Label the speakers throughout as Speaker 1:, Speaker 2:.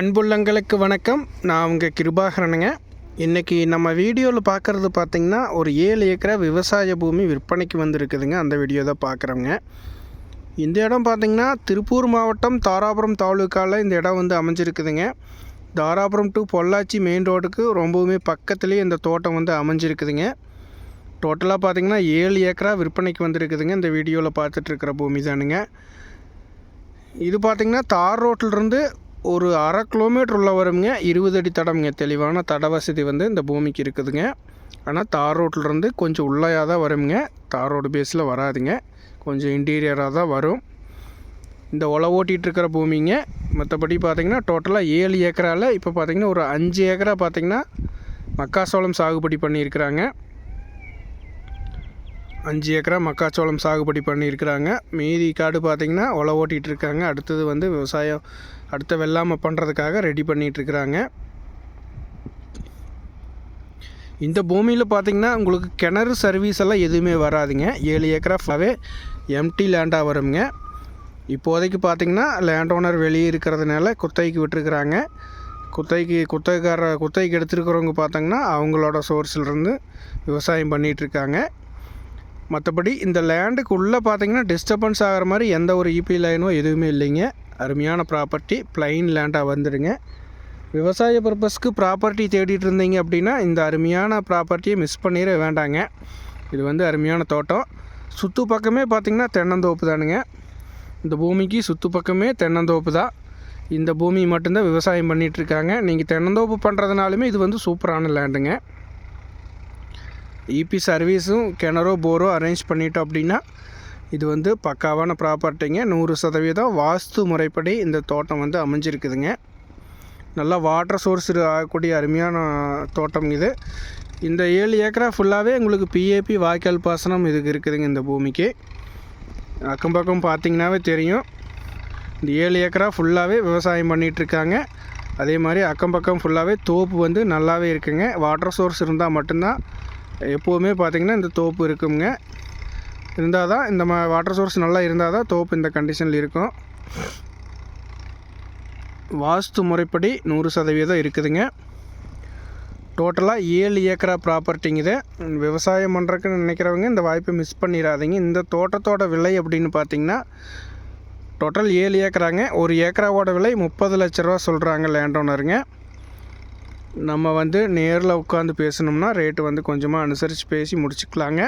Speaker 1: அன்புள்ளங்களுக்கு வணக்கம். நான் உங்கள் கிருபாகரனுங்க. இன்றைக்கி நம்ம வீடியோவில் பார்க்குறது பார்த்திங்கன்னா ஒரு 7 ஏக்கரா விவசாய பூமி விற்பனைக்கு வந்திருக்குதுங்க. அந்த வீடியோ தான் பார்க்குறோங்க. இந்த இடம் பார்த்திங்கன்னா திருப்பூர் மாவட்டம் தாராபுரம் தாலுக்காவில் இந்த இடம் வந்து அமைஞ்சிருக்குதுங்க. தாராபுரம் டு பொள்ளாச்சி மெயின் ரோடுக்கு ரொம்பவுமே பக்கத்துலேயே இந்த தோட்டம் வந்து அமைஞ்சிருக்குதுங்க. டோட்டலாக பார்த்திங்கன்னா 7 ஏக்கரா விற்பனைக்கு வந்திருக்குதுங்க. இந்த வீடியோவில் பார்த்துட்ருக்கிற பூமி தானுங்க. இது பார்த்திங்கன்னா தார் ரோட்டிலிருந்து ஒரு 1/2 கிலோமீட்டர் உள்ள வருங்க. 20 அடி தடம்ங்க. தெளிவான தட வசதி வந்து இந்த பூமிக்கு இருக்குதுங்க. ஆனால் தார் ரோட்டிலிருந்து கொஞ்சம் உள்ளையாக தான் வருங்க. தார் ரோடு பேஸில் வராதுங்க. கொஞ்சம் இன்டீரியராக தான் வரும். இந்த உழவு ஓட்டிகிட்ருக்கிற பூமிங்க. மற்றபடி பார்த்திங்கன்னா டோட்டலாக 7 ஏக்கராவில் இப்போ பார்த்திங்கன்னா ஒரு 5 ஏக்கரா பார்த்திங்கன்னா மக்காச்சோளம் சாகுபடி பண்ணியிருக்கிறாங்க. 5 ஏக்கரா மக்காச்சோளம் சாகுபடி பண்ணியிருக்கிறாங்க. மீதி காடு பார்த்திங்கன்னா உழவு ஓட்டிகிட்ருக்காங்க. அடுத்தது வந்து விவசாயம் அடுத்த வெள்ளாமை பண்ணுறதுக்காக ரெடி பண்ணிகிட்ருக்குறாங்க. இந்த பூமியில் பார்த்திங்கன்னா உங்களுக்கு கிணறு சர்வீஸ் எல்லாம் எதுவுமே வராதுங்க. 7 ஏக்கரா ஃபுல்லாகவே எம்டி லேண்டாக வருங்க. இப்போதைக்கு பார்த்திங்கன்னா லேண்ட் ஓனர் வெளியே இருக்கிறதுனால குத்தகைக்கு விட்டுருக்குறாங்க. குத்தகைக்கு எடுத்துருக்கிறவங்க பார்த்திங்கன்னா அவங்களோட சோர்ஸ்லேருந்து விவசாயம் பண்ணிகிட்ருக்காங்க. மற்றபடி இந்த லேண்டுக்கு உள்ளே பார்த்திங்கன்னா டிஸ்டர்பன்ஸ் ஆகிற மாதிரி எந்த ஒரு இபி லைனோ எதுவுமே இல்லைங்க. அருமையான ப்ராப்பர்ட்டி, பிளைன் லேண்டாக வந்துடுங்க. விவசாய பர்பஸ்க்கு ப்ராப்பர்ட்டி தேடிட்டு இருந்தீங்க அப்படின்னா இந்த அருமையான ப்ராப்பர்ட்டியை மிஸ் பண்ணிட வேண்டாங்க. இது வந்து அருமையான தோட்டம். சுற்று பக்கமே பார்த்திங்கன்னா தென்னந்தோப்பு தானுங்க. இந்த பூமிக்கு சுற்று பக்கமே தென்னந்தோப்பு தான். இந்த பூமி மட்டும்தான் விவசாயம் பண்ணிகிட்ருக்காங்க. நீங்கள் தென்னந்தோப்பு பண்ணுறதுனாலுமே இது வந்து சூப்பரான லேண்டுங்க. இபி சர்வீஸும் கிணறோ போரோ அரேஞ்ச் பண்ணிட்டோம் அப்படின்னா இது வந்து பக்காவான ப்ராப்பர்ட்டிங்க. 100% வாஸ்து முறைப்படி இந்த தோட்டம் வந்து அமைஞ்சிருக்குதுங்க. நல்லா வாட்டர் சோர்ஸ் ஆகக்கூடிய அருமையான தோட்டம் இது. இந்த 7 ஏக்கரா ஃபுல்லாகவே உங்களுக்கு பிஏபி வாய்க்கால் பாசனம் இதுக்கு இருக்குதுங்க. இந்த பூமிக்கு அக்கம் பக்கம் பார்த்திங்கனாவே தெரியும். இந்த 7 ஏக்கரா ஃபுல்லாகவே விவசாயம் பண்ணிகிட்ருக்காங்க. அதே மாதிரி அக்கம் பக்கம் ஃபுல்லாகவே தோப்பு வந்து நல்லாவே இருக்குங்க. வாட்டர் சோர்ஸ் இருந்தால் மட்டும்தான் எப்போவுமே பார்த்திங்கன்னா இந்த தோப்பு இருக்குங்க. இருந்தால் தான் இந்த வாட்டர் சோர்ஸ் நல்லா இருந்தால் தான் தோப்பு இந்த கண்டிஷனில் இருக்கும். வாஸ்து முறைப்படி 100% இருக்குதுங்க. டோட்டலாக 7 ஏக்கரா ப்ராப்பர்ட்டிங்க இது. விவசாயம் பண்ணுறதுக்கு நினைக்கிறவங்க இந்த வாய்ப்பை மிஸ் பண்ணிடாதீங்க. இந்த தோட்டத்தோட விலை அப்படின்னு பார்த்திங்கன்னா டோட்டல் 7 ஏக்கராங்க. ஒரு ஏக்கராவோட விலை 30 லட்ச ரூபா சொல்கிறாங்க லேண்ட் ஓனருங்க. நம்ம வந்து நேரில் உட்காந்து பேசணும்னா ரேட்டு வந்து கொஞ்சமாக அனுசரித்து பேசி முடிச்சுக்கலாங்க.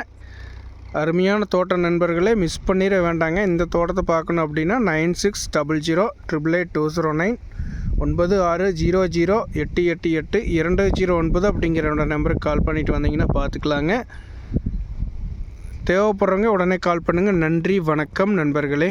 Speaker 1: அருமையான தோட்ட நண்பர்களே, மிஸ் பண்ணிட வேண்டாங்க. இந்த தோட்டத்தை பார்க்கணும் அப்படின்னா 9600888209 9600888209 அப்படிங்கிற நம்பருக்கு கால் பண்ணிவிட்டு வந்தீங்கன்னா பார்த்துக்கலாங்க. தேவைப்படுறவங்க உடனே கால் பண்ணுங்கள். நன்றி, வணக்கம் நண்பர்களே.